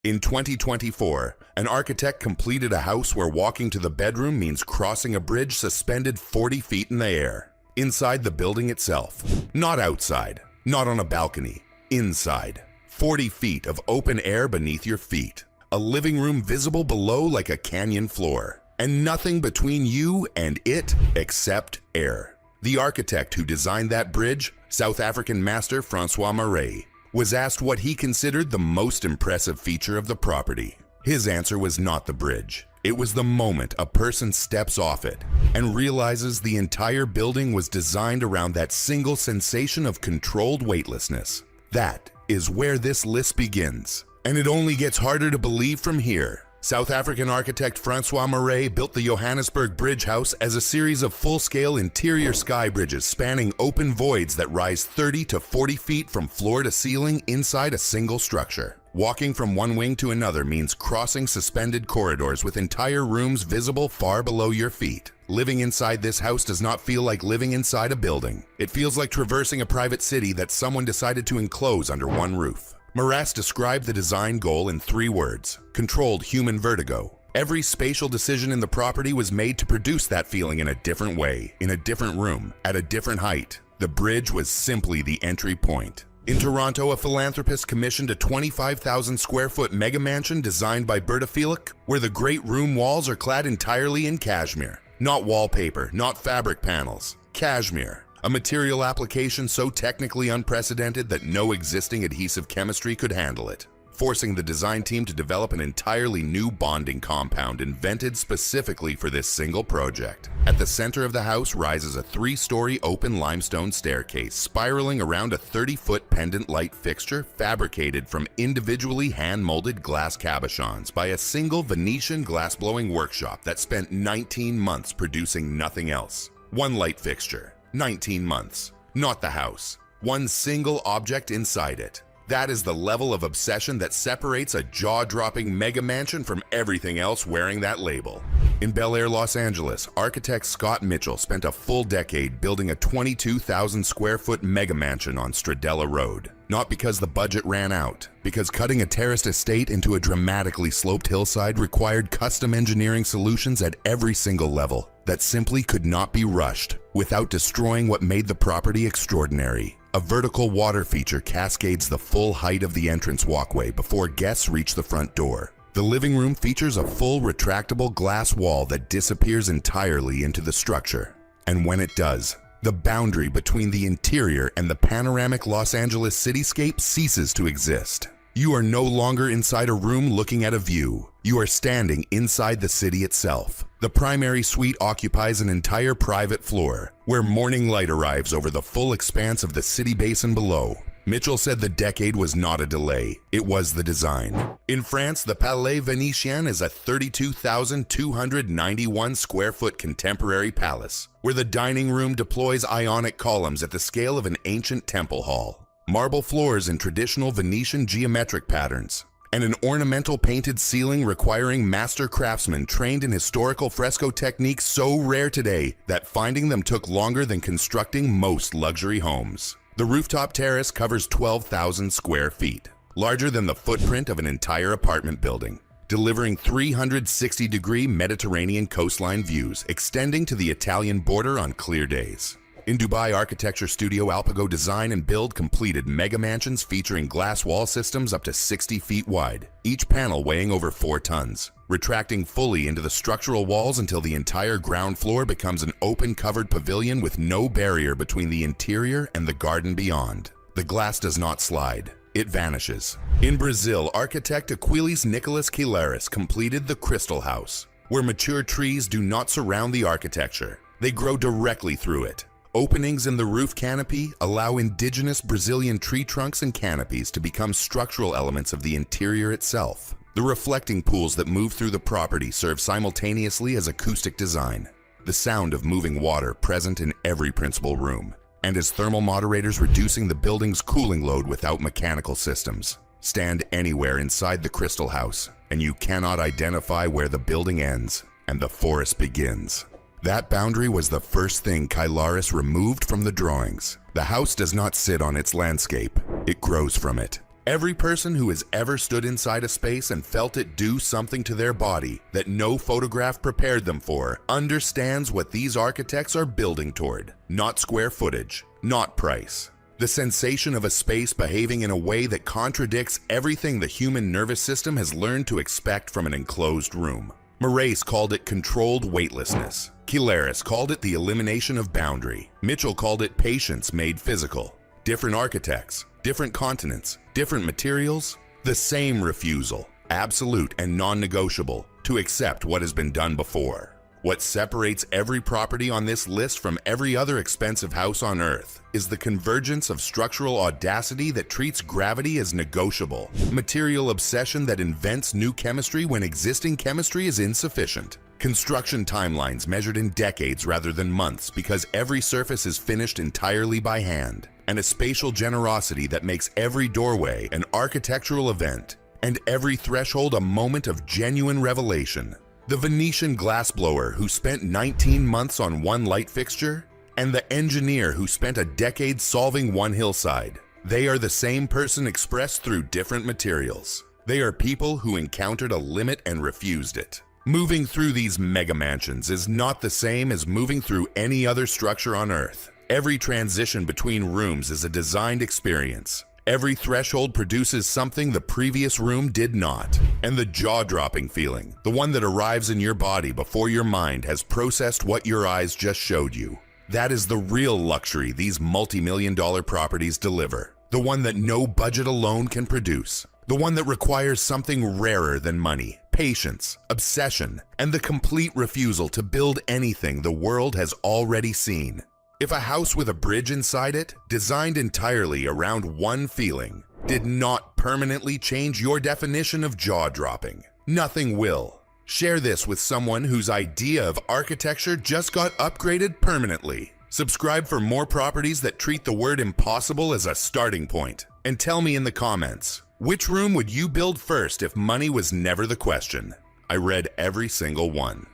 In 2024, an architect completed a house where walking to the bedroom means crossing a bridge suspended 40 feet in the air. Inside the building itself. Not outside, not on a balcony. Inside. 40 feet of open air beneath your feet. A living room visible below like a canyon floor. And nothing between you and it except air. The architect who designed that bridge, South African master Francois Marais, was asked what he considered the most impressive feature of the property. His answer was not the bridge. It was the moment a person steps off it and realizes the entire building was designed around that single sensation of controlled weightlessness. That is where this list begins. And it only gets harder to believe from here. South African architect Francois Marais built the Johannesburg Bridge House as a series of full-scale interior sky bridges spanning open voids that rise 30 to 40 feet from floor to ceiling inside a single structure. Walking from one wing to another means crossing suspended corridors with entire rooms visible far below your feet. Living inside this house does not feel like living inside a building. It feels like traversing a private city that someone decided to enclose under one roof. Marais described the design goal in 3 words: controlled human vertigo. Every spatial decision in the property was made to produce that feeling in a different way, in a different room, at a different height. The bridge was simply the entry point. In Toronto, a philanthropist commissioned a 25,000 square foot mega mansion designed by Berta Felix, where the great room walls are clad entirely in cashmere. Not wallpaper, not fabric panels. Cashmere. A material application so technically unprecedented that no existing adhesive chemistry could handle it, forcing the design team to develop an entirely new bonding compound invented specifically for this single project. At the center of the house rises a 3-story open limestone staircase spiraling around a 30-foot pendant light fixture fabricated from individually hand-molded glass cabochons by a single Venetian glassblowing workshop that spent 19 months producing nothing else. One light fixture. 19 months. Not the house. One single object inside it. That is the level of obsession that separates a jaw-dropping mega mansion from everything else wearing that label. In Bel Air, Los Angeles, architect Scott Mitchell spent a full decade building a 22,000 square foot mega mansion on Stradella Road. Not because the budget ran out, because cutting a terraced estate into a dramatically sloped hillside required custom engineering solutions at every single level that simply could not be rushed without destroying what made the property extraordinary. A vertical water feature cascades the full height of the entrance walkway before guests reach the front door. The living room features a full retractable glass wall that disappears entirely into the structure. And when it does, the boundary between the interior and the panoramic Los Angeles cityscape ceases to exist. You are no longer inside a room looking at a view. You are standing inside the city itself. The primary suite occupies an entire private floor, where morning light arrives over the full expanse of the city basin below. Mitchell said the decade was not a delay, it was the design. In France, the Palais Venetian is a 32,291 square foot contemporary palace, where the dining room deploys ionic columns at the scale of an ancient temple hall. Marble floors in traditional Venetian geometric patterns, and an ornamental painted ceiling requiring master craftsmen trained in historical fresco techniques so rare today that finding them took longer than constructing most luxury homes. The rooftop terrace covers 12,000 square feet, larger than the footprint of an entire apartment building, delivering 360-degree Mediterranean coastline views extending to the Italian border on clear days. In Dubai, architecture studio Alpago Design and Build completed mega mansions featuring glass wall systems up to 60 feet wide, each panel weighing over 4 tons, retracting fully into the structural walls until the entire ground floor becomes an open covered pavilion with no barrier between the interior and the garden beyond. The glass does not slide, it vanishes. In Brazil, architect Aquiles Nicolas Quilaris completed the Crystal House, where mature trees do not surround the architecture, they grow directly through it. Openings in the roof canopy allow indigenous Brazilian tree trunks and canopies to become structural elements of the interior itself. The reflecting pools that move through the property serve simultaneously as acoustic design, the sound of moving water present in every principal room, and as thermal moderators reducing the building's cooling load without mechanical systems. Stand anywhere inside the Crystal House, and you cannot identify where the building ends and the forest begins. That boundary was the first thing Quilaris removed from the drawings. The house does not sit on its landscape, it grows from it. Every person who has ever stood inside a space and felt it do something to their body that no photograph prepared them for understands what these architects are building toward. Not square footage, not price. The sensation of a space behaving in a way that contradicts everything the human nervous system has learned to expect from an enclosed room. Moraes called it controlled weightlessness. Kilaris called it the elimination of boundary. Mitchell called it patience made physical. Different architects, different continents, different materials, the same refusal, absolute and non-negotiable, to accept what has been done before. What separates every property on this list from every other expensive house on Earth is the convergence of structural audacity that treats gravity as negotiable, material obsession that invents new chemistry when existing chemistry is insufficient, construction timelines measured in decades rather than months because every surface is finished entirely by hand, and a spatial generosity that makes every doorway an architectural event and every threshold a moment of genuine revelation. The Venetian glassblower who spent 19 months on one light fixture, and the engineer who spent a decade solving one hillside. They are the same person expressed through different materials. They are people who encountered a limit and refused it. Moving through these mega mansions is not the same as moving through any other structure on Earth. Every transition between rooms is a designed experience. Every threshold produces something the previous room did not. And the jaw-dropping feeling, the one that arrives in your body before your mind has processed what your eyes just showed you. That is the real luxury these multi-million-dollar properties deliver. The one that no budget alone can produce. The one that requires something rarer than money, patience, obsession, and the complete refusal to build anything the world has already seen. If a house with a bridge inside it, designed entirely around one feeling, did not permanently change your definition of jaw-dropping, nothing will. Share this with someone whose idea of architecture just got upgraded permanently. Subscribe for more properties that treat the word impossible as a starting point. And tell me in the comments, which room would you build first if money was never the question? I read every single one.